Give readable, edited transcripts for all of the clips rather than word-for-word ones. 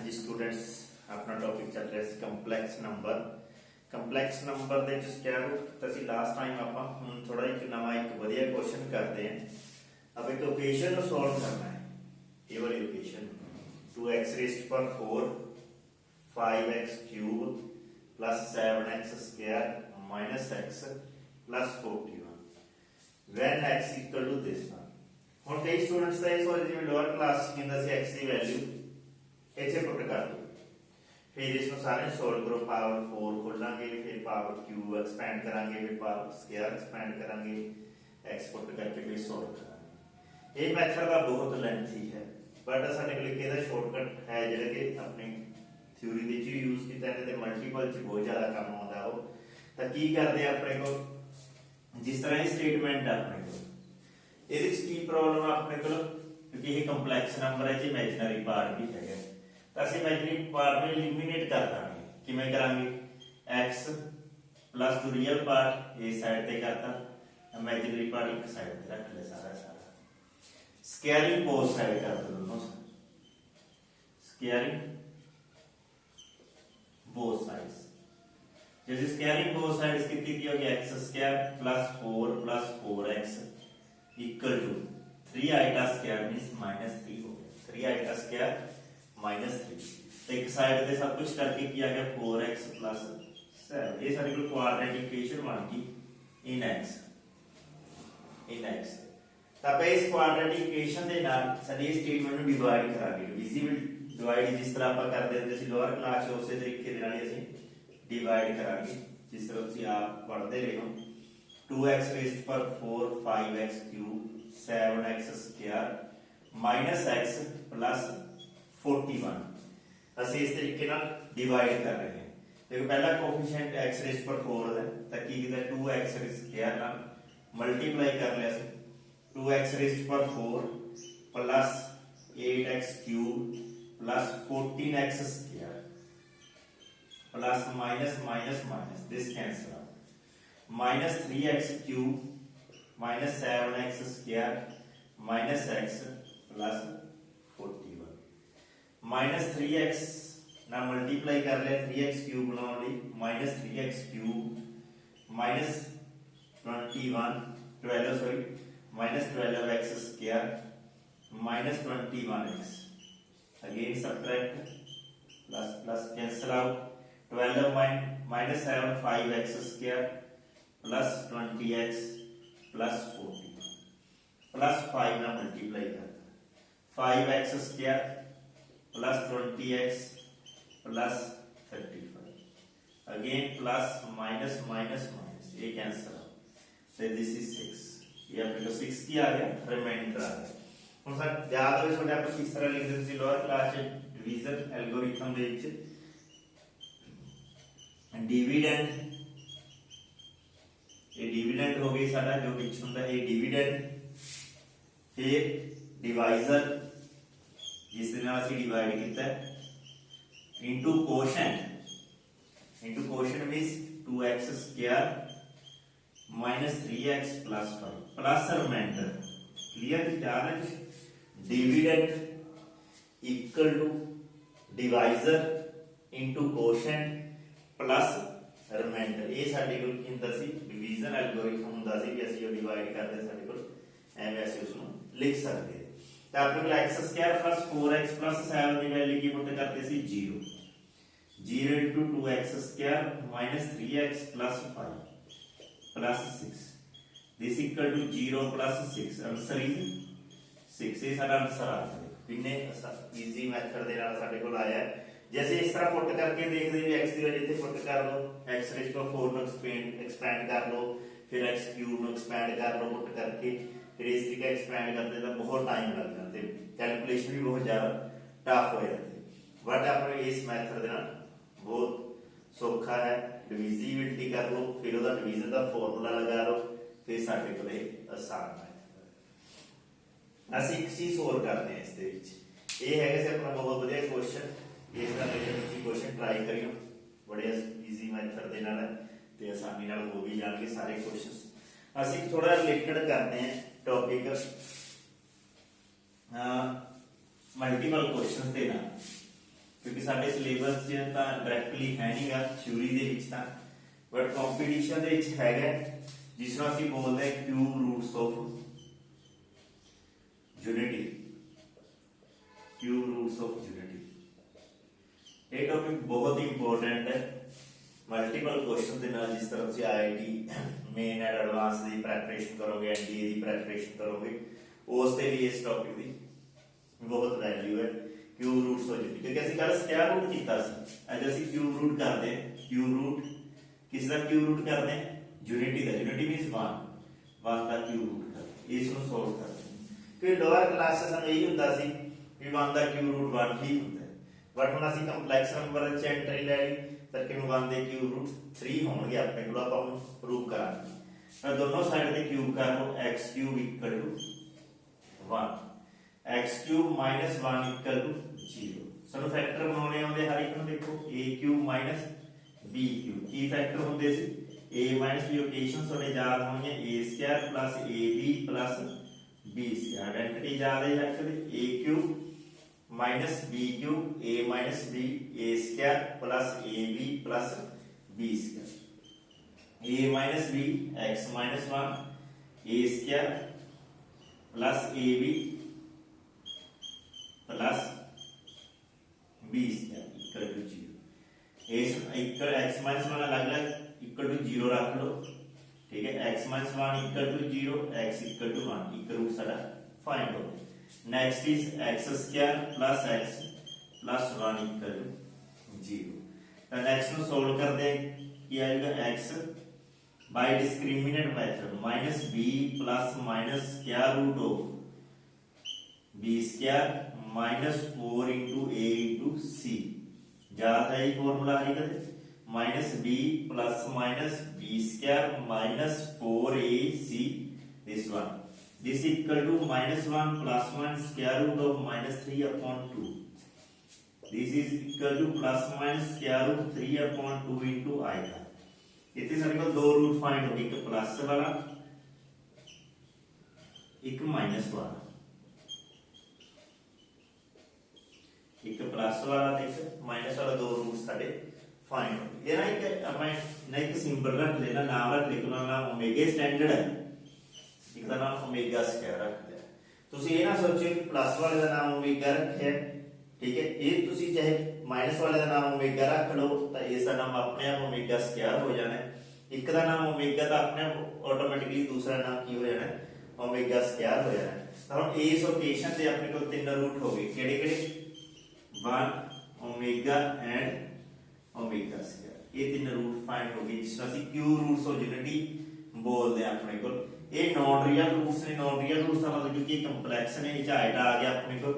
जी students अपना topic चल रहा है कंपलैक्स नंबर ਦੇ ਵਿੱਚ ਸਕੁਆਇਰ ਰੂਟ ਕੀਤਾ ਸੀ ਲਾਸਟ ਟਾਈਮ ਆਪਾਂ ਹੁਣ ਥੋੜਾ ਇੱਕ ਨਵਾਂ ਇੱਕ ਵਧੀਆ ਕੁਐਸਚਨ ਕਰਦੇ ਹਾਂ अब एक इक्वेशन को सॉल्व करना है ये वाली इक्वेशन 2x raised पर 4 5x cube plus 7x square minus x plus 41 when x equal to this one ਹੁਣ ਕਈ ਸਟੂਡੈਂਟਸ ਦਾ ਇਹ ਸੋਚਦੇ ਜਿਵੇਂ ਲੋਅਰ ਕਲਾਸ ਚ ਹੁੰਦਾ ਸੀ x ਦੀ ਵੈਲਿਊ ਇੱਥੇ ਪੁੱਟ ਕਰ ਦੋ फिर इसको सारे सोल्व करो पावर 4 खोलेंगे फिर पावर क्यूब एक्सपेंड करेंगे फिर पावर स्क्वायर एक्सपेंड करेंगे x पुट करके फिर सोल्व करेंगे ये मेथड का बहुत लेंथी है बट साडे कोल एक ਇਹਦਾ ਸ਼ਾਰਟਕਟ ਹੈ ਜਿਹੜਾ ਕਿ ਆਪਣੀ ਥਿਊਰੀ ਦੇ ਵਿੱਚ ਯੂਜ਼ ਕੀਤਾ ਹੈ ਤੇ ਮਲਟੀਪਲ ਚ ਬਹੁਤ ਜ਼ਿਆਦਾ ਕੰਮ ਆਉਂਦਾ ਉਹ ਤਾਂ ਕੀ ਕਰਦੇ ਆ ਆਪਣੇ ਕੋਲ ਜਿਸ ਤਰ੍ਹਾਂ ਇਹ ਸਟੇਟਮੈਂਟ ਆ ਆਪਣੇ ਕੋਲ ਇਹਦੇ ਵਿੱਚ ਕੀ ਪ੍ਰੋਬਲਮ ਆ ਆਪਣੇ ਕੋਲ ਕਿਉਂਕਿ ਇਹ ਕੰਪਲੈਕਸ ਨੰਬਰ ਹੈ ਜੀ ਇਮੇਜਿਨਰੀ ਪਾਰਟ ਵੀ ਹੈਗਾ ਤਾਂ ਅਸੀਂ ਇਮੇਜਿਨਰੀ ਪਾਰਟ ਨੂੰ ਐਲੀਮੀਨੇਟ ਕਰ ਦਾਂਗੇ ਕਿਵੇਂ ਕਰਾਂਗੇ x plus two real part ਇਹ ਸਾਈਡ ਤੇ ਕਰਤਾ ਇਮੇਜਿਨਰੀ ਪਾਰਟ ਇੱਕ ਸਾਈਡ ਤੇ ਰੱਖ ਲੈ ਸਾਰਾ स्केयरिंग बोथ साइड कर दो दोनों स्केयरिंग बोथ साइड्स जैसे स्केयरिंग बोथ साइड्स कितनी की होगी x square plus 4 plus 4x equal to 3 iota square means -3 हो गया 3 आइटा स्क्वायर -3 एक साइड पे सब कुछ करके किया गया 4x प्लस 7 ये सारी क्वाड्रेटिक इक्वेशन बन गई इन x ਤਾਂ ਇਸ ਕੁਆਡਰੇਟਿਕ ਇਕੁਏਸ਼ਨ ਦੇ ਨਾਲ ਸਾਡੀ ਸਟੇਟਮੈਂਟ ਨੂੰ ਡਿਵਾਈਡ ਕਰਾਂਗੇ ਡਿਵੀਜ਼ੀਬਲ ਡਿਵਾਈਡ ਜਿਸ ਤਰ੍ਹਾਂ ਆਪਾਂ ਕਰਦੇ ਹੁੰਦੇ ਸੀ ਲੋਅਰ ਕਲਾਸ 'ਚ ਉਸੇ ਤਰੀਕੇ ਦੇ ਨਾਲ ਅਸੀਂ ਡਿਵਾਈਡ ਕਰਾਂਗੇ ਜਿਸ ਤਰ੍ਹਾਂ ਤੁਸੀਂ ਆਪ ਪੜ੍ਹਦੇ ਰਹੇ ਹੋ 2x raised पर 4 5x cube 7x square minus x plus 41 ਅਸੀਂ ਇਸ ਤਰੀਕੇ ਨਾਲ ਡਿਵਾਈਡ ਕਰ ਰਹੇ ਹਾਂ ਦੇਖੋ ਪਹਿਲਾ ਕੋਐਫੀਸ਼ੀਐਂਟ x raised पर 4 ਹੈ ਤਾਂ ਕੀ ਕੀਤਾ 2x square ਨਾਲ ਮਲਟੀਪਲਾਈ ਕਰ ਲਿਆ ਸੀ 2x raised पर 4 plus 8x cube plus 14x square plus minus minus minus this cancel out minus 3x cube minus 7x square minus x plus 41 minus 3x now multiply कर ले 3x cube बनाओ ली minus 3x cube minus 21 12 sorry minus 12x square minus 21x again subtract plus plus cancel out 12 minus 7 5x square plus 20x plus 40 plus 5 ना multiply करता 5x square plus 20x plus 35 again plus minus minus minus ये cancel out so this is 6 ये अपने को 6 की आ गया reminder आ गया ਹੁਣ ਸਰ ਯਾਦ ਹੋਵੇ ਤੁਹਾਡੇ ਆਪਾਂ ਕਿਸ ਤਰ੍ਹਾਂ ਲਿਖਦੇ ਸੀ ਲੋਅਰ ਕਲਾਸ ਚ ਡਿਵੀਜ਼ਨ ਐਲਗੋਰਿਥਮ ਦੇ ਵਿੱਚ ਡਿਵੀਡੈਂਡ ਇਹ ਡਿਵੀਡੈਂਡ ਹੋ ਗਈ ਸਾਡਾ ਜੋ ਵਿੱਚ ਹੁੰਦਾ ਇਹ ਡਿਵੀਡੈਂਡ ਫਿਰ ਡਿਵਾਈਜ਼ਰ ਜਿਸ ਦੇ ਨਾਲ ਅਸੀਂ ਡਿਵਾਈਡ ਕੀਤਾ into quotient means 2x square minus 3x plus 5 plus remainder clear याद है dividend equal to divisor into quotient plus remainder ਇਹ ਸਾਡੇ ਕੋਲ ਕੀ ਹੁੰਦਾ ਸੀ ਡਿਵੀਜ਼ਨ ਐਲਗੋਰਿਥਮ ਹੁੰਦਾ ਸੀ ਕਿ ਅਸੀਂ ਉਹ ਡਿਵਾਈਡ ਕਰਦੇ ਸਾਡੇ ਕੋਲ ਐਵੇਂ ਅਸੀਂ ਉਸ ਨੂੰ ਲਿਖ ਸਕਦੇ ਤਾਂ ਆਪਣੇ ਕੋਲ x square plus 4x plus 7 ਦੀ ਵੈਲਿਊ ਕੀ ਪੁੱਟ ਕਰਦੇ ਸੀ 0 into 2x square minus 3x plus 5 plus 6 this equal to 0 plus 6 answer is 6 ਇਹ ਸਾਡਾ ਆਨਸਰ ਆ ਗਿਆ ਕਿੰਨੇ ਈਜ਼ੀ ਮੈਥਡ ਦੇ ਨਾਲ ਸਾਡੇ ਕੋਲ ਆਇਆ ਜੈਸੇ ਇਸ ਤਰ੍ਹਾਂ ਪੁੱਟ ਕਰਕੇ ਦੇਖਦੇ ਵੀ x ਦੀ ਵੈਲਿਊ ਇੱਥੇ ਪੁੱਟ ਕਰ ਲਓ x raised to 4 ਨੂੰ ਐਕਸਪੈਂਡ ਕਰ ਲਓ ਫਿਰ x cube ਨੂੰ ਐਕਸਪੈਂਡ ਕਰ ਲਓ ਪੁੱਟ ਕਰਕੇ ਫਿਰ ਇਸ ਤਰੀਕੇ ਐਕਸਪੈਂਡ ਕਰਦੇ ਤਾਂ ਬਹੁਤ ਟਾਈਮ ਲੱਗ ਜਾਂਦਾ ਤੇ ਕੈਲਕੂਲੇਸ਼ਨ ਵੀ ਬਹੁਤ ਜ਼ਿਆਦਾ ਟਫ ਹੋ ਜਾਂਦੀ ਬਟ ਆਪਣੇ ਇਸ ਮੈਥਡ ਦੇ ਨਾਲ ਬਹੁਤ ਸੌਖਾ ਹੈ डिविजिबिलिटी कर लो फिर ਉਹਦਾ डिवीजन ਦਾ ਫਾਰਮੂਲਾ ਲਗਾ ਲਓ ਫਿਰ ਸਾਡੇ ਕੋਲੇ ਆਸਾਨ ਹੈ ਅਸੀਂ ਇੱਕ ਚੀਜ਼ ਹੋਰ ਕਰਦੇ ਹਾਂ ਇਸ ਦੇ ਵਿੱਚ ਇਹ ਹੈਗਾ ਸੀ ਆਪਣਾ ਬਹੁਤ ਵਧੀਆ ਕੁਐਸਚਨ ਇਸ ਦਾ ਤੁਸੀਂ ਕੁਐਸਚਨ ਟਰਾਈ ਕਰਿਓ ਬੜੇ ਈਜ਼ੀ ਮੈਥਡ ਦੇ ਨਾਲ ਤੇ ਆਸਾਨੀ ਨਾਲ ਹੋ ਵੀ ਜਾਣਗੇ ਸਾਰੇ ਕੁਐਸਚਨਸ ਅਸੀਂ ਥੋੜਾ ਰਿਲੇਟਡ ਕਰਦੇ ਹਾਂ ਟੌਪਿਕ ਮਲਟੀਪਲ ਕੁਐਸਚਨਸ ਦੇ ਨਾਲ क्योंकि साडे सिलेबस च तां डायरैक्टली है नहीं गा थ्योरी दे विच तां, बट कंपटीशन दे विच हैगा जिसनूं असीं बोलदे cube roots of unity. Cube roots of unity ये टॉपिक बहुत ही इंपॉर्टेंट है। मल्टीपल क्वेश्चन के नाल जिस तरह से IIT मेन एंड एडवांस की प्रैपरेशन करोगे, NDA की प्रैपरेशन करोगे, उससे भी इस टॉपिक की बहुत वैल्यू है। क्यूब रूट्स ऑफ यूनिटी क्योंकि असं कल स्क्वायर रूट किया, अज असं क्यूब रूट करते हैं। क्यूब रूट किस का क्यूब रूट करते हैं? यूनिटी का। यूनिटी मीनस वन का क्यूब रूट करते हैं, इसको सोल्व करते हैं। क्योंकि लोअर क्लास से यही होंदा सी कि वन का क्यूब रूट वन ही होंदा है, बट हम असं कंपलैक्स नंबर च एंट्री लै ली तो कि वन के क्यूब रूट 3 होंगे अपने को, आप प्रूव करांगे। दोनों साइड के क्यूब कर लो, x cube equal to 1, x cube minus 1 equal to 0। सानू फैक्टर बनाने आउंदे हर एक नूं, देखो a cube minus b cube की फैक्टर होंदे सी ए माइनस बी। इक्वेशन थोड़े याद होंगे a square plus a b plus b square. Identity याद है actually a cube minus b cube a minus b a square plus a b plus b square. A minus b x minus 1 a square plus a b plus b square equal to 0। Equal x minus 1 अलग अलग equal to 0 रख लो, ठीक है। X minus 1 equal to 0, x equal to 1, equal root साडा find हो गया। Next is x square plus x plus 1 equal to 0। तो नेक्स्ट नु सोल्व कर दे कि आएगा x by discriminant method minus b plus minus square root of b square minus 4 into a into c. याद है ये फॉर्मूला है कदे minus b plus minus b square minus 4ac this one, this equal to minus 1 plus 1 square root of minus 3 upon 2. This is equal to plus minus square root 3 upon 2 into I का। इतने सारे को दो root find हो, एक plus वाला एक minus वाला, एक प्लस वाला एक माइनस वाला, दो रूट सारे फाइंड हो। ये ना एक सिंबल रख लेना, नाम रख लेना, नाम ओमेगा स्टैंडर्ड है, एक का नाम ओमेगा स्क्वायर रख लिया। तुसी ये ना सोचो कि प्लस वाले का नाम ओमेगा रखे, ठीक है। ये तुसी चाहे माइनस वाले का नाम ओमेगा रख लो तो इसका नाम अपने आप ओमेगा स्क्वायर हो जाना है। एक का नाम ओमेगा तो अपने आप ऑटोमेटिकली दूसरा नाम की हो जाना है, ओमेगा स्क्वायर हो जाना है। तो हम इस इक्वेशन से अपने को तीन रूट हो गए, केड़े-केड़े 1 ओमेगा एंड ओमेगा स्क्वायर। ये तीन रूट फाइंड हो गए जिसको ਅਸੀਂ क्यूब रूट्स ऑफ यूनिटी बोलते हैं अपने को। ये नॉन रियल रूट्स ने, नॉन रियल रूट्स का मतलब क्योंकि कंपलेक्स ने ये हाइट आ गया अपने को,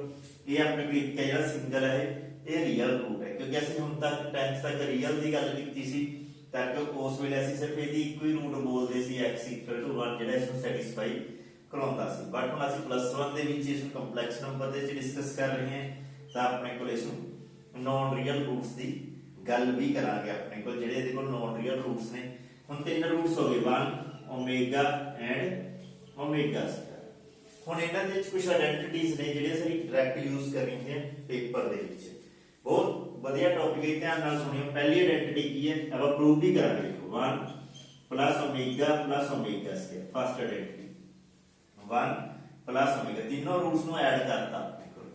ये अपने को एक है ਜਿਹੜਾ सिंगल है ये रियल रूट है। क्योंकि ਅਸੀਂ ਹੁਣ तक 10th तक रियल ਦੀ ਗੱਲ ਕੀਤੀ ਸੀ ਤਾਂ ਕਿ ਉਸ ਵੇਲੇ ਅਸੀਂ ਸਿਰਫ ਇਹਦੀ ਇੱਕੋ ਹੀ ਰੂਟ ਬੋਲਦੇ ਸੀ x 1 ਜਿਹੜਾ ਇਸ ਨੂੰ ਸੈਟੀਸਫਾਈ ਕਰਾਉਂਦਾ ਸੀ। ਬਟ ਹੁਣ ਅਸੀਂ +1 ਦੇ ਵਿੱਚ ਇਸ ਨੂੰ ਕੰਪਲੈਕਸ ਨੰਬਰ ਦੇ ਵਿੱਚ ਡਿਸਕਸ ਕਰ ਰਹੇ ਹਾਂ ਤਾਂ ਆਪਣੇ ਕੋਲ ਇਸ ਨੂੰ ਨॉन रियल रूट्स ਦੀ ਗੱਲ ਵੀ ਕਰਾਂਗੇ ਆਪਣੇ ਕੋਲ ਜਿਹੜੇ ਇਹਦੇ ਕੋਲ ਨॉन रियल रूट्स ਨੇ। ਹੁਣ ਤਿੰਨ रूट्स ਹੋ ਗਏ 1 ओमेगा एंड ओमेगा स्क्वायर। ਹੁਣ ਇਹਨਾਂ ਦੇ ਵਿੱਚ ਕੁਝ ਆਇਡੈਂਟੀਟੀਜ਼ ਨੇ ਜਿਹੜੇ ਅਸੀਂ ਡਾਇਰੈਕਟ ਯੂਜ਼ ਕਰਨੀ ਹੈ ਪੇਪਰ ਦੇ ਵਿੱਚ। ਬਹੁਤ ਵਧੀਆ ਟੌਪਿਕ ਹੈ, ਧਿਆਨ ਨਾਲ ਸੁਣਿਓ। ਪਹਿਲੀ ਆਇਡੈਂਟੀਟੀ ਕੀ ਹੈ ਆਪਾਂ ਪ੍ਰੂਵ ਵੀ ਕਰਾਂਗੇ। 1 plus omega square first identity 1 plus omega तीनों रूट्स ਨੂੰ ਐਡ ਕਰਤਾ ਆਪਣੇ ਕੋਲ।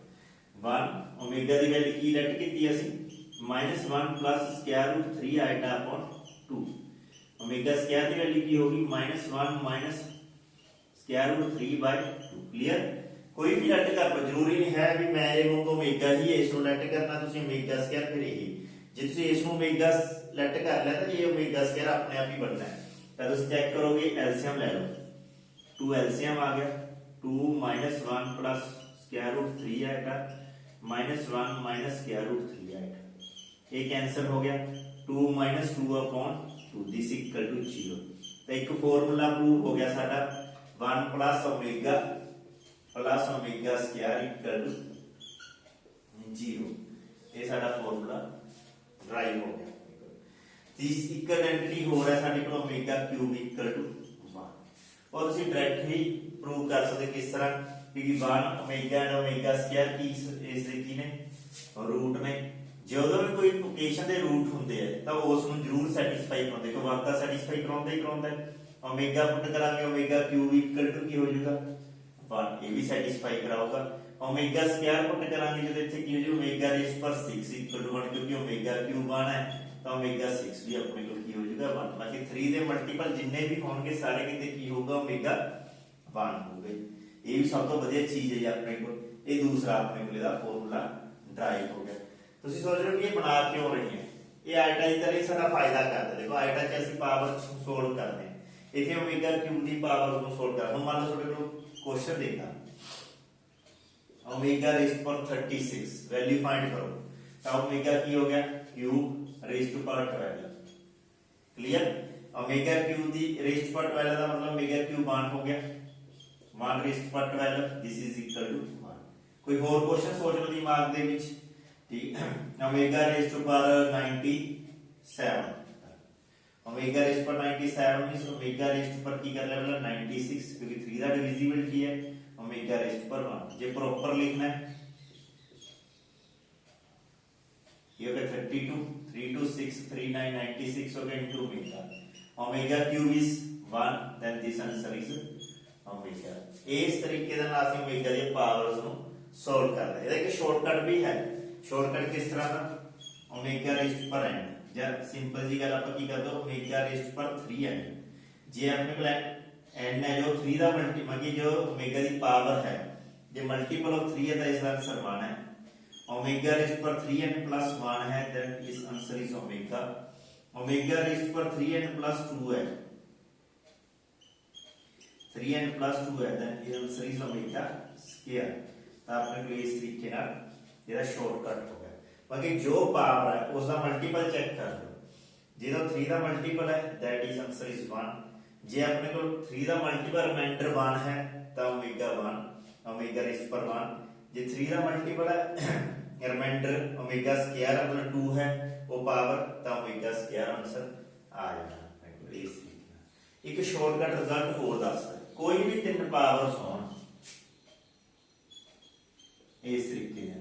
1 ओमेगा ਦੀ ਵੈਲਿਊ ਕੀ ਲੈਟ ਕੀਤੀ ਅਸੀਂ -1 plus square root 3 iota upon 2। Omega square की वैल्यू की होगी -1 माइनस स्क्वायर रूट 3/2। क्लियर। कोई भी लेट कर लो, जरूरी नहीं है भी मैं ये ओमेगा ही है इसको लेट करना, तुसी ओमेगा स्क्वायर फिर यही जे तुसी इसको ओमेगा लेट कर लिया तो ये ओमेगा स्क्वायर अपने आप ही बनना है। तो तुसी चेक करोगे एलसीएम ले लो, 2 एलसीएम आ गया 2 -1 प्लस स्क्वायर रूट 3 आएगा -1 माइनस स्क्वायर रूट 3 आएगा, ये कैंसिल हो गया 2 - 2 अपॉन 2 दिस इक्वल टू 0। तो एक फॉर्मूला प्रूव हो गया साडा 1 plus omega square equal to 0। ये साडा फॉर्मूला ड्राइव हो गया। तीस इक्वल आइडेंटिटी हो रहा है साडे कोल ओमेगा क्यूब इक्वल टू 1 और उसी डायरेक्ट ही प्रूव कर सकते किस तरह क्योंकि 1 ओमेगा एंड ओमेगा स्क्वायर की इस की ने रूट ने ਜਦੋਂ ਵੀ ਕੋਈ ਇਕੁਏਸ਼ਨ ਦੇ ਰੂਟ ਹੁੰਦੇ ਆ ਤਾਂ ਉਸ ਨੂੰ ਜ਼ਰੂਰ ਸੈਟੀਸਫਾਈ ਕਰਾਉਂਦੇ, ਕੋਈ 1 ਤਾਂ ਸੈਟੀਸਫਾਈ ਕਰਾਉਂਦਾ ਹੀ ਕਰਾਉਂਦਾ। ओमेगा पुट करांगे ओमेगा क्यूब इक्वल टू की हो जाएगा 1, ये भी सैटिस्फाई कराऊगा। ओमेगा स्क्वायर पुट करांगे जो इथे की हो जाए ओमेगा रेज़ पर 6 इक्वल टू 1, क्योंकि ओमेगा क्यूब आना है तो ओमेगा 6 भी अपने को की हो जाएगा 1। बाकी 3 दे मल्टीपल जिन्ने भी होंगे सारे किते की होगा ओमेगा 1 होगा। ये भी सब तो बढ़िया चीज है अपने को। ये दूसरा अपने को ਇਹਦਾ ਫਾਰਮੂਲਾ ਡਰਾਈਵ ਹੋ ਗਿਆ। ਤੁਸੀਂ ਸੋਚ ਰਹੇ ਹੋ ਕਿ ਇਹ ਬਣਾ ਕਿਉਂ ਰਹੀ ਹੈ, ਇਹ ਆਇਟਾ ਦੀ ਤਰ੍ਹਾਂ ਸਾਡਾ ਫਾਇਦਾ ਕਰਦਾ। ਦੇਖੋ ਆਇਟਾ ਚ ਅਸੀਂ ਪਾਵਰ ਸੋਲਵ ਕਰਦੇ ਹਾਂ, इथे ओमेगा क्यूब की पावर को सोल्व कर। हम मान लो थोड़े को क्वेश्चन देखा ओमेगा रेज़ पर 36 वैल्यू फाइंड करो, तो ओमेगा की हो गया cube raise to power 12। Clear? Omega cube दी रेज़ टू पावर 12 का मतलब ओमेगा क्यूब 1 हो गया 1 raise to power 12, this is equal to 1। कोई और क्वेश्चन सोच लो दिमाग दे विच, ठीक। Omega raise to power 97 omega raise पर 97 मींस ओमेगा रेज़ पर की कर लेवल 96, क्योंकि 3 दा डिविजिबिलिटी है ओमेगा रेज़ पर 1। जे प्रॉपर लिखना है ये हो गया 32 326 39 96 हो गया into omega. Omega cube is 1, then this answer is omega. इस तरीके दा नाल ओमेगा दी पावर्स नु सॉल्व करदा है। ਇਹਦਾ ਇੱਕ ਸ਼ਾਰਟਕਟ ਵੀ ਹੈ। ਸ਼ਾਰਟਕਟ ਕਿਸ ਤਰ੍ਹਾਂ ਦਾ, ओमेगा रेज़ पर n ਜਾਂ ਸਿੰਪਲ ਜੀ ਗੱਲ ਆਪਾਂ ਕੀ ਕਰਦੇ ਹਾਂ ओमेगा रेज़ पर 3n। ਜੇ ਆਪਣੇ ਕੋਲ n ਹੈ ਜੋ 3 ਦਾ ਮਲਟੀਪਲ ਕਿ ਜੋ ओमेगा ਦੀ ਪਾਵਰ ਹੈ ਜੇ ਮਲਟੀਪਲ ਆਫ 3 ਹੈ ਤਾਂ ਇਸ ਦਾ ਆਨਸਰ 1 ਹੈ। ओमेगा रेज़ पर 3n plus 1 है, then this answer is omega. Omega raise पर 3n plus 2 है 3n plus 2 है, then this answer is omega square. तो आपने को इस तरीके ना ਇਹਦਾ ਸ਼ਾਰਟਕਟ ਹੋ ਗਿਆ। बाकी जो पावर है उसका मल्टीपल चेक कर लो, जो 3 का मल्टीपल है दैट इज आंसर इज 1। जे अपने को 3 का मल्टीपल रिमाइंडर 1 है तो ओमेगा 1 ओमेगा रेज़ पर 1। जे 3 का मल्टीपल है रिमाइंडर ओमेगा स्क्वायर मतलब 2 है वो पावर तो ओमेगा स्क्वायर आंसर आ जाना अपने को। इस तरीके एक शॉर्टकट रिजल्ट होर दसदा, कोई भी 3 पावर्स होण इस तरीके है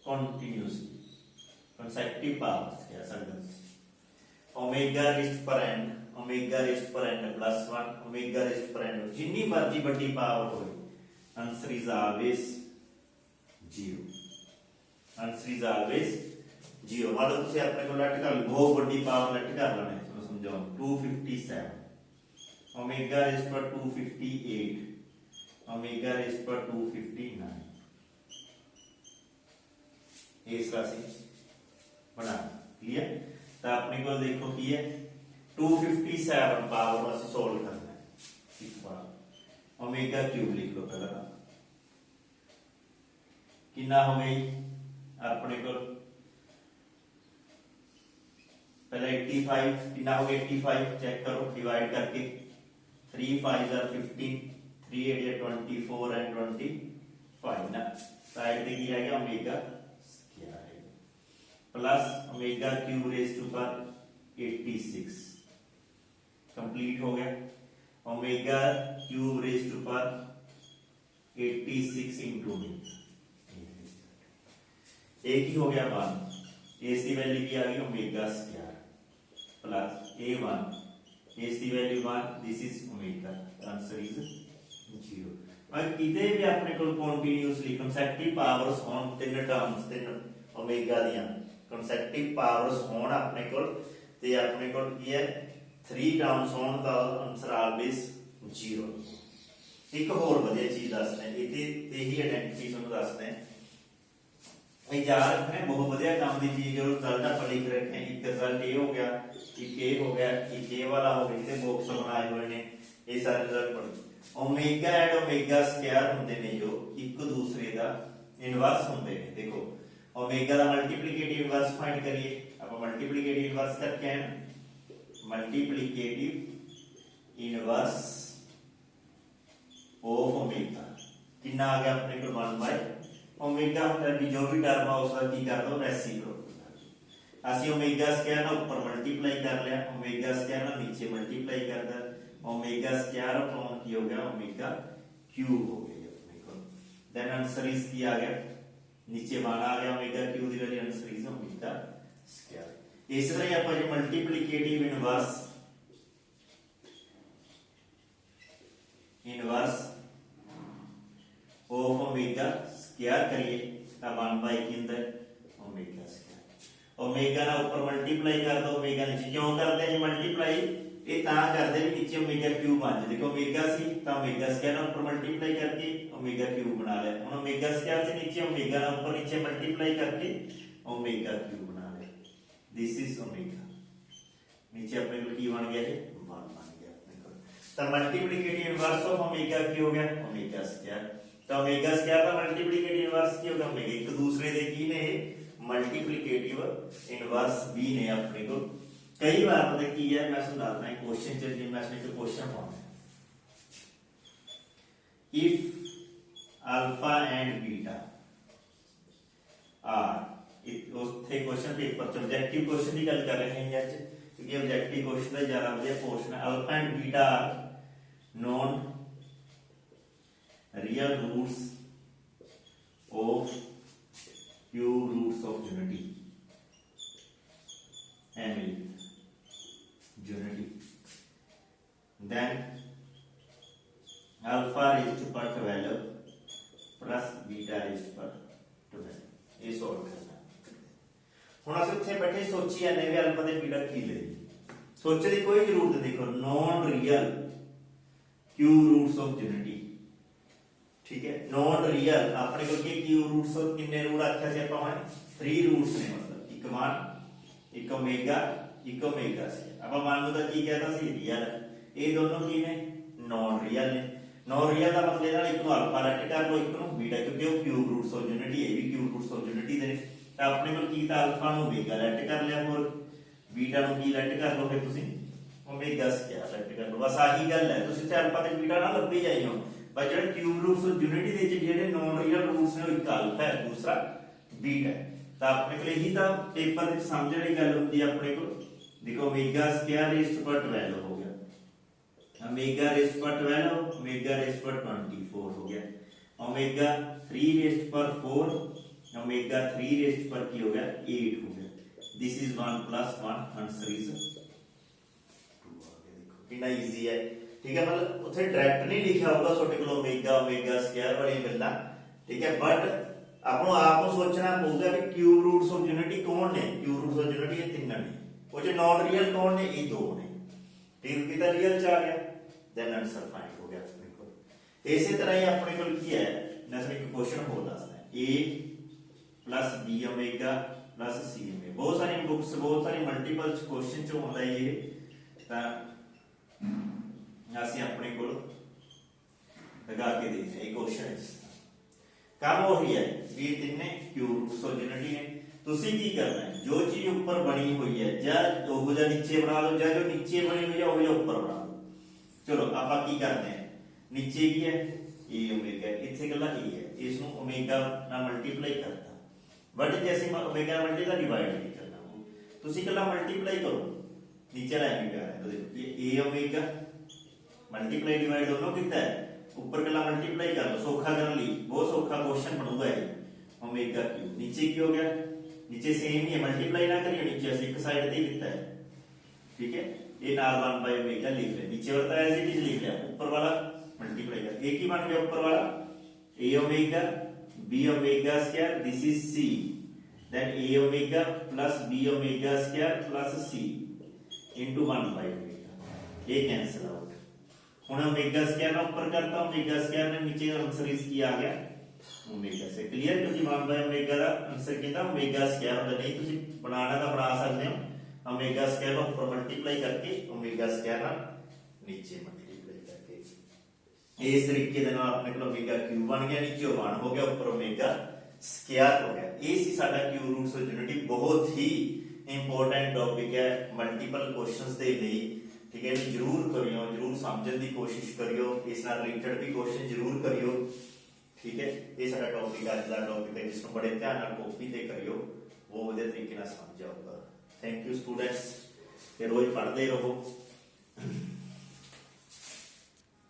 कंटीन्यूअसली consecutive powers कह सकते हैं। ओमेगा रेज़ पर n ओमेगा रेज़ पर n plus 1 ओमेगा रेज़ पर n जितनी मर्जी बड़ी पावर हो answer is always 0। Answer is always 0। मान लो तुम अपने को लेट कर बहुत बड़ी पावर लेट कर लेना है, चलो समझाओ 257 ओमेगा रेज़ पर 258 ओमेगा रेज़ पर 259 इस राशि बना। क्लियर? तो अपने को देखो की है 257 पावर में सोल्व करना है। एक बार ओमेगा क्यूब लिख लो पहला कितना हो गई अपने को पहले 85 कितना हो गया 85 चेक करो डिवाइड करके 3 5 are 15 3 8 are 24 and 25 ना साइड पे की आएगा omega plus omega cube raise to पर 86 कंप्लीट हो गया। ओमेगा क्यूब रेज़ टू पर 86 इंटू एक ही हो गया 1, ए सी वैल्यू की आ गई omega square plus a1 a c value 1, this is omega, answer is 0। और किते भी अपने को continuously consecutive powers on 3 terms 3 omega दियां कंसेक्टिव पावर्स होण अपने को ते अपने को की है 3 टर्म्स होण दा आंसर ऑलवेज 0। एक और बढ़िया चीज दसते हैं इथे ते ही आइडेंटिटी ਤੁਹਾਨੂੰ ਦੱਸਦੇ हैं ਇਹ ਯਾਦ ਰੱਖਣਾ बहुत बढ़िया काम की चीज जो रिजल्ट आप लिख रखे हैं। एक रिजल्ट ये हो गया एक ये हो गया एक ये वाला हो गया जिसे बॉक्स बनाए हुए ने ये सारे रिजल्ट पढ़ो। ओमेगा एंड ओमेगा स्क्वायर होंदे ने जो एक दूसरे दा इनवर्स होंदे ने। देखो ओमेगा का मल्टीप्लिकेटिव इनवर्स फाइंड करिए, अब मल्टीप्लिकेटिव इनवर्स करके हैं मल्टीप्लिकेटिव इनवर्स ऑफ ओमेगा कितना आ गया अपने को 1 बाय ओमेगा होता है जो भी टर्म है उसका की कर दो रेसिप्रोकल। ਅਸੀਂ ओमेगा स्क्वायर ना ऊपर मल्टीप्लाई कर लिया ओमेगा स्क्वायर ना नीचे मल्टीप्लाई कर दिया ओमेगा स्क्वायर अपॉन की हो गया ओमेगा क्यूब हो गया अपने को। देन आंसर इज की आ गया नीचे 1 आ गया ओमेगा क्यू की value answer is omega square. इस तरह ही आप जो multiplicative inverse of omega square करिए तो 1 बाय की अंदर ओमेगा स्क्वायर ओमेगा ना ऊपर मल्टीप्लाई कर दो ओमेगा नीचे क्यों करते हैं मल्टीप्लाई ये ता करते हैं नीचे ओमेगा क्यूब बन जाए देखो ओमेगा सी तो ओमेगा स्क्वायर ऊपर मल्टीप्लाई करके ओमेगा क्यूब बना लिया हुन ओमेगा स्क्वायर से नीचे ओमेगा ना ऊपर नीचे मल्टीप्लाई करके ओमेगा क्यूब बना लिया दिस इज ओमेगा नीचे अपने को की बन गया है 1 बन गया अपने को तो मल्टीप्लिकेटिव इनवर्स ऑफ ओमेगा की हो गया ओमेगा स्क्वायर तो ओमेगा स्क्वायर का मल्टीप्लिकेटिव इनवर्स की होगा ओमेगा एक दूसरे दे की ने मल्टीप्लिकेटिव इनवर्स भी ने अपने को कई बार पता की है मैं समझाता हूं क्वेश्चन च जिन मैं इसमें क्वेश्चन पाऊंगा if alpha and beta are उसथे क्वेश्चन पेपर च ऑब्जेक्टिव क्वेश्चन की गल कर रहे हैं आज क्योंकि ऑब्जेक्टिव क्वेश्चन का ज्यादा बढ़िया पोर्शन है alpha and beta are non real roots of pure roots of unity and unity then alpha raised to power 12 plus beta raised to power 12 ये सॉल्व करना ਹੁਣ ਅਸੀਂ ਇੱਥੇ ਬੈਠੇ ਸੋਚੀ ਜਾਂਦੇ ਵੀ ਅਲਫਾ ਤੇ ਬੀਟਾ ਕੀ ਲੈ ਸੋਚਣ ਦੀ ਕੋਈ ਜ਼ਰੂਰਤ ਨਹੀਂ ਦੇਖੋ non real cube roots of unity ठीक है नॉन रियल अपने को क्यू रूट्स ऑफ कितने रूट आख्या से ਆਪਾਂ ਹੁਣ 3 रूट्स ने मतलब एक मान एक ओमेगा से अब मान लो तो की कहता ਸੀ रियल ये दोनों की ने नॉन रियल ने नॉन रियल ਦਾ ਮਤਲਬ ਨਾਲ ਇੱਕ ਨੂੰ ਅਲਫਾ ਲੈਟ ਕਰ ਲੋ ਇੱਕ ਨੂੰ ਬੀਟਾ ਕਿਉਂਕਿ ਉਹ ਕਿਊਬ ਰੂਟਸ ਆਫ ਯੂਨਿਟੀ ਇਹ ਵੀ ਕਿਊਬ ਰੂਟਸ ਆਫ ਯੂਨਿਟੀ ਦੇ ਨੇ ਤਾਂ ਆਪਣੇ ਕੋਲ ਕੀ ਤਾਂ ਅਲਫਾ ਨੂੰ ਓਮੇਗਾ ਲੈਟ ਕਰ ਲਿਆ ਹੋਰ ਬੀਟਾ ਨੂੰ ਕੀ ਲੈਟ ਕਰ ਲੋ ਫਿਰ ਤੁਸੀਂ ओमेगा स्क्वायर लेट कर लो बस आही गल है ਤੁਸੀਂ ਤੇ ਅਲਫਾ ਤੇ ਬੀਟਾ ਨਾ ਲੱਭੀ ਜਾਈ ਹੋ ਪਰ ਜਿਹੜੇ ਕਿਊਬ ਰੂਟਸ ਯੂਨਿਟੀ ਦੇ ਵਿੱਚ ਜਿਹੜੇ ਨਾਨ ਰੀਅਲ ਰੂਟਸ ਨੇ ਉਹ ਇੱਕ ਅਲਫਾ ਹੈ ਦੂਸਰਾ ਬੀਟਾ ਹੈ ਤਾਂ ਆਪਣੇ ਕੋਲ ਇਹੀ ਤਾਂ ਪੇਪਰ ਵਿੱਚ ਸਮਝਣ ਵਾਲੀ ਗੱਲ ਹੁੰਦੀ ਹੈ ਆਪਣੇ ਕੋਲ ਦੇਖੋ ओमेगा स्क्वायर रेज़्ड पर 12 हो गया ओमेगा रेज़्ड पर 12 ओमेगा रेज़्ड पर 24 हो गया ओमेगा 3 रेज़्ड पर 4 ओमेगा 3 रेज़्ड पर की हो गया 8 हो गया this is 1 plus 1 answer is कितना इजी है ठीक है मतलब उथे डायरेक्ट नहीं लिखा होगा छोटे को ओमेगा ओमेगा स्क्वायर वाली गल्ला ठीक है बट आपको आपको सोचना पड़ेगा कि क्यूब रूट्स ऑफ यूनिटी कौन ने क्यूब रूट्स ऑफ यूनिटी ये तीन ने वो जो नॉन रियल कौन ने ये दो ने ठीक कितना रियल च आ गया देन आंसर फाइंड हो गया अपने को इसी तरह ही अपने को की है नेक्स्ट एक क्वेश्चन हो दसदा है a plus b omega plus c omega बहुत सारी बुक्स बहुत सारी मल्टीपल क्वेश्चन च होंदा है ये ता ਅਸੀਂ ਆਪਣੇ ਕੋਲ ਲਗਾ ਕੇ ਦੇਖਦੇ ਹਾਂ ਇਹ ਕੁਐਸਚਨ ਹੈ ਕੰਮ ਉਹੀ ਹੈ ਵੀ ਤਿੰਨੇ ਕਿਊਬ ਰੂਟਸ ਆਫ ਯੂਨਿਟੀ ਨੇ ਤੁਸੀਂ ਕੀ ਕਰਨਾ ਹੈ ਜੋ ਚੀਜ਼ ਉੱਪਰ ਬਣੀ ਹੋਈ ਹੈ ਜਾਂ ਉਹ ਜਾਂ ਨੀਚੇ ਬਣਾ ਲਓ ਜਾਂ ਜੋ ਨੀਚੇ ਬਣੀ ਹੋਈ ਹੈ ਉਹ ਜਾਂ ਉੱਪਰ ਬਣਾ ਲਓ ਚਲੋ ਆਪਾਂ ਕੀ ਕਰਦੇ ਹਾਂ ਨੀਚੇ ਕੀ ਹੈ a ओमेगा ਇੱਥੇ ਗੱਲਾਂ a ਹੈ ਇਸ ਨੂੰ ओमेगा ਨਾਲ ਮਲਟੀਪਲਾਈ ਕਰਤਾ ਬਟ ਜੇ ਅਸੀਂ ओमेगा ਨਾਲ ਮਲਟੀਪਲਾਈ ਡਿਵਾਈਡ ਨਹੀਂ ਕਰਨਾ ਤੁਸੀਂ ਗੱਲਾਂ ਮਲਟੀਪਲਾਈ ਕਰੋ नीचे लाइन पे आ रहा है तो देखो ये a ओमेगा मल्टीप्लाई डिवाइड दोनों कितना है ऊपर कला मल्टीप्लाई कर लो सौखा कर ली बहुत सौखा क्वेश्चन बनूंगा ये ओमेगा क्यूब नीचे की हो गया नीचे सेम ही है मल्टीप्लाई ना करिए नीचे से एक साइड पे कितना है ठीक है ये नाल 1 बाय ओमेगा लिख ले नीचे वाला ऐसे ही लिख लिया ऊपर वाला मल्टीप्लाई कर एक ही बन गया ऊपर वाला a omega b omega square this is c then a omega plus b omega square plus c into 1 by omega ये कैंसिल आउट हुन ओमेगा स्क्वायर ऊपर करता ओमेगा स्क्वायर ने नीचे आंसर इसकी आ गया ओमेगा से क्लियर क्योंकि 1 by omega ਦਾ आंसर कितना ओमेगा स्क्वायर ਹੁੰਦਾ नहीं ਤੁਸੀਂ बनाना ਤਾਂ बना सकते हो ओमेगा स्क्वायर ਨੂੰ ऊपर मल्टीप्लाई करके ओमेगा स्क्वायर ਨਾਲ नीचे मल्टीप्लाई करके इस तरीके ਦੇ ਨਾਲ ਆਪਣੇ ਕੋਲ ओमेगा क्यूब बन गया नीचे 1 हो गया ऊपर ओमेगा स्क्वायर हो गया ये सी ਸਾਡਾ क्यूब रूट्स ऑफ यूनिटी बहुत ही इंपोर्टेंट टॉपिक है मल्टीपल क्वेश्चंस दे लिए ठीक है जरूर करियो जरूर समझने की कोशिश करियो इस नाल रिलेटेड भी क्वेश्चन जरूर करियो ठीक है ये सारा टॉपिक आज का टॉपिक है जिसको बड़े ध्यान नाल कॉपी ते करियो वो वधिया तरीके नाल समझ आऊगा थैंक यू स्टूडेंट्स रोज पढ़ते रहो